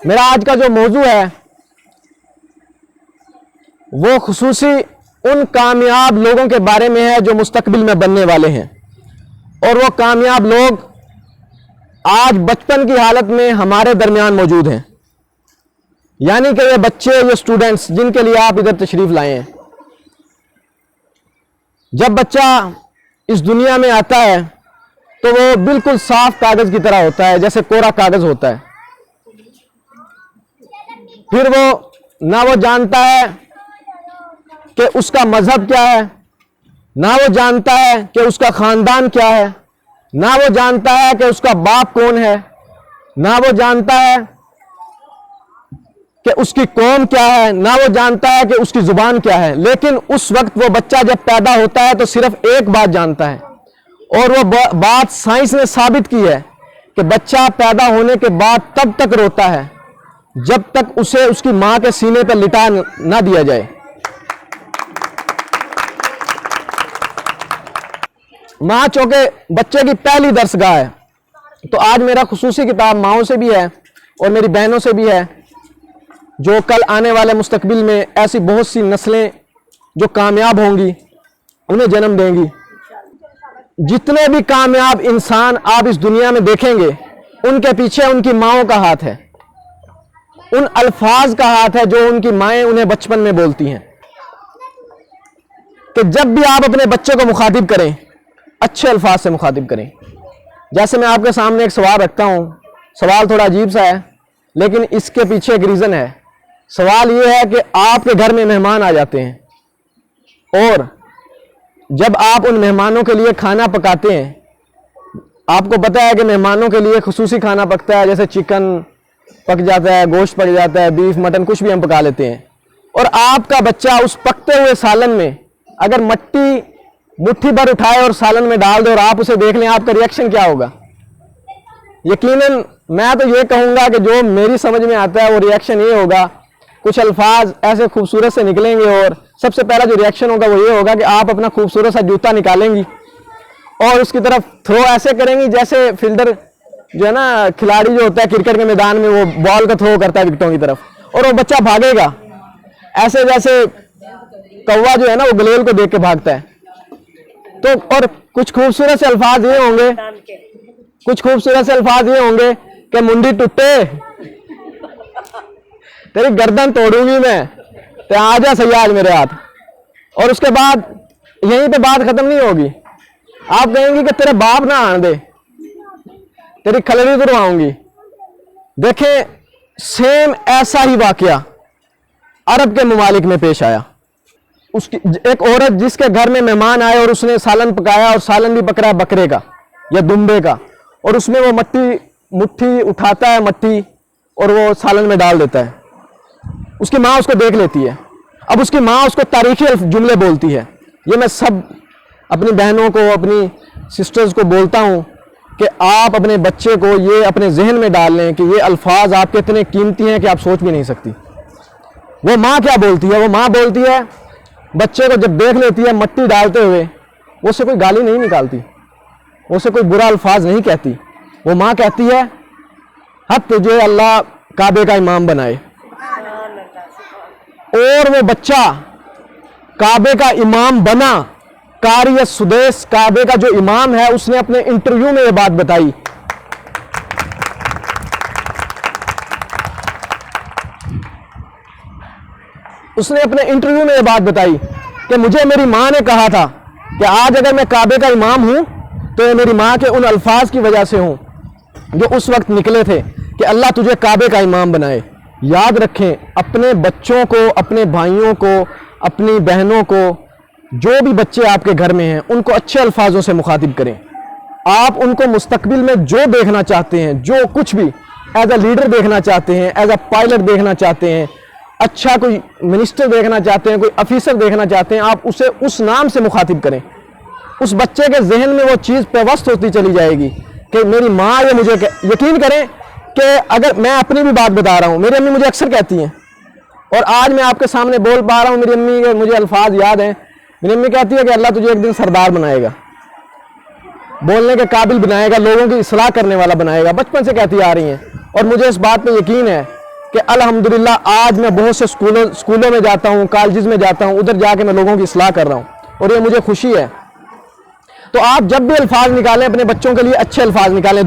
मेरा आज का जो मौजू है वो खुसूसी उन कामयाब लोगों के बारे में है जो मुस्तकबिल में बनने वाले हैं, और वो कामयाब लोग आज बचपन की हालत में हमारे दरमियान मौजूद हैं। यानी कि ये बच्चे, ये स्टूडेंट्स जिनके लिए आप इधर तशरीफ लाए हैं। जब बच्चा इस दुनिया में आता है तो वो बिल्कुल साफ कागज की तरह होता है, जैसे कोरा कागज होता है। फिर वो ना वो जानता है कि उसका मजहब क्या है, ना वो जानता है कि उसका खानदान क्या है, ना वो जानता है कि उसका बाप कौन है, ना वो जानता है कि उसकी कौम क्या है, ना वो जानता है कि उसकी जुबान क्या है। लेकिन उस वक्त वो बच्चा जब पैदा होता है तो सिर्फ एक बात जानता है, और वो बात साइंस ने साबित की है कि बच्चा पैदा होने के बाद तब तक रोता है जब तक उसे उसकी मां के सीने पर लिटा ना दिया जाए। मां चूंकि बच्चे की पहली दरसगाह है, तो आज मेरा खुसूसी किताब माओं से भी है और मेरी बहनों से भी है, जो कल आने वाले मुस्तकबिल में ऐसी बहुत सी नस्लें जो कामयाब होंगी, उन्हें जन्म देंगी। जितने भी कामयाब इंसान आप इस दुनिया में देखेंगे, उनके पीछे उनकी माओं का हाथ है, उन अल्फाज का हाथ है जो उनकी माएं उन्हें बचपन में बोलती हैं। कि जब भी आप अपने बच्चे को मुखातिब करें, अच्छे अल्फाज से मुखातिब करें। जैसे मैं आपके सामने एक सवाल रखता हूं, सवाल थोड़ा अजीब सा है लेकिन इसके पीछे एक रीज़न है। सवाल यह है कि आपके घर में मेहमान आ जाते हैं और जब आप उन मेहमानों के लिए खाना पकाते हैं, आपको पता है कि मेहमानों के लिए खुसूसी खाना पकता है, जैसे चिकन पक जाता है, गोश्त पक जाता है, बीफ मटन कुछ भी हम पका लेते हैं। और आपका बच्चा उस पकते हुए सालन में अगर मट्टी मुट्ठी भर उठाए और सालन में डाल दे और आप उसे देख लें, आपका रिएक्शन क्या होगा? यकीनन मैं तो ये कहूँगा कि जो मेरी समझ में आता है वो रिएक्शन ये होगा, कुछ अल्फाज ऐसे खूबसूरत से निकलेंगे और सबसे पहला जो रिएक्शन होगा वो ये होगा कि आप अपना खूबसूरत सा जूता निकालेंगी और उसकी तरफ थ्रो ऐसे करेंगी जैसे फील्डर जो है ना, खिलाड़ी जो होता है क्रिकेट के मैदान में, वो बॉल का थ्रो करता है विकेटों की तरफ, और वो बच्चा भागेगा ऐसे जैसे कौवा जो है ना वो गुलेल को देख के भागता है। तो और कुछ खूबसूरत से अल्फाज ये होंगे, कुछ खूबसूरत से अल्फाज ये होंगे कि मुंडी टूटे, तेरी गर्दन तोड़ूंगी मैं, तो आजा सयाज मेरे हाथ। और उसके बाद यहीं पे बात खत्म नहीं होगी, आप कहेंगे कि तेरे बाप ना आने दे, तेरी खलरी तुरवाऊंगी। देखें, सेम ऐसा ही वाकया अरब के ममालिक में पेश आया। उसकी एक औरत जिसके घर में मेहमान आए और उसने सालन पकाया, और सालन भी पक रहा है बकरे का या दुम्बे का, और उसमें वो मुट्ठी उठाता है मट्टी और वो सालन में डाल देता है। उसकी माँ उसको देख लेती है। अब उसकी माँ उसको तारीखी जुमले बोलती है। ये मैं सब अपनी बहनों को, अपनी सिस्टर्स को बोलता हूँ कि आप अपने बच्चे को ये अपने जहन में डाल लें कि ये अल्फाज आपके इतने कीमती हैं कि आप सोच भी नहीं सकती। वो माँ क्या बोलती है? वो माँ बोलती है, बच्चे को जब देख लेती है मट्टी डालते हुए, वो उससे कोई गाली नहीं निकालती, वो उससे कोई बुरा अल्फाज नहीं कहती। वो माँ कहती है, हद तुझे अल्लाह काबे का इमाम बनाए। और वो बच्चा काबे का इमाम बना। कारी सुदेश काबे का जो इमाम है, उसने अपने इंटरव्यू में ये बात बताई। उसने अपने इंटरव्यू में ये बात बताई कि मुझे मेरी माँ ने कहा था कि आज अगर मैं काबे का इमाम हूं तो ये मेरी माँ के उन अल्फाज की वजह से हूं जो उस वक्त निकले थे कि अल्लाह तुझे काबे का इमाम बनाए। याद रखें, अपने बच्चों को, अपने भाइयों को, अपनी बहनों को, जो भी बच्चे आपके घर में हैं, उनको अच्छे अल्फाजों से मुखातिब करें। आप उनको मुस्तकबिल में जो देखना चाहते हैं, जो कुछ भी एज अ लीडर देखना चाहते हैं, एज अ पायलट देखना चाहते हैं, अच्छा कोई मिनिस्टर देखना चाहते हैं, कोई ऑफिसर देखना चाहते हैं, आप उसे उस नाम से मुखातिब करें। उस बच्चे के जहन में वो चीज़ पेवस्त होती चली जाएगी कि मेरी माँ ये मुझे, यकीन करें कि अगर मैं अपनी भी बात बता रहा हूँ, मेरी अम्मी मुझे अक्सर कहती हैं, और आज मैं आपके सामने बोल पा रहा हूँ, मेरी अम्मी के मुझे अल्फाज याद हैं। मेरी अम्मी कहती है कि अल्लाह तुझे एक दिन सरदार बनाएगा, बोलने के काबिल बनाएगा, लोगों की इस्लाह करने वाला बनाएगा। बचपन से कहती आ रही हैं। और मुझे इस बात पे यकीन है कि अल्हम्दुलिल्लाह आज मैं बहुत से स्कूलों में जाता हूँ, कॉलेजेस में जाता हूँ, उधर जाके मैं लोगों की इस्लाह कर रहा हूँ और ये मुझे खुशी है। तो आप जब भी अल्फाज निकालें अपने बच्चों के लिए अच्छे अल्फाज निकालें।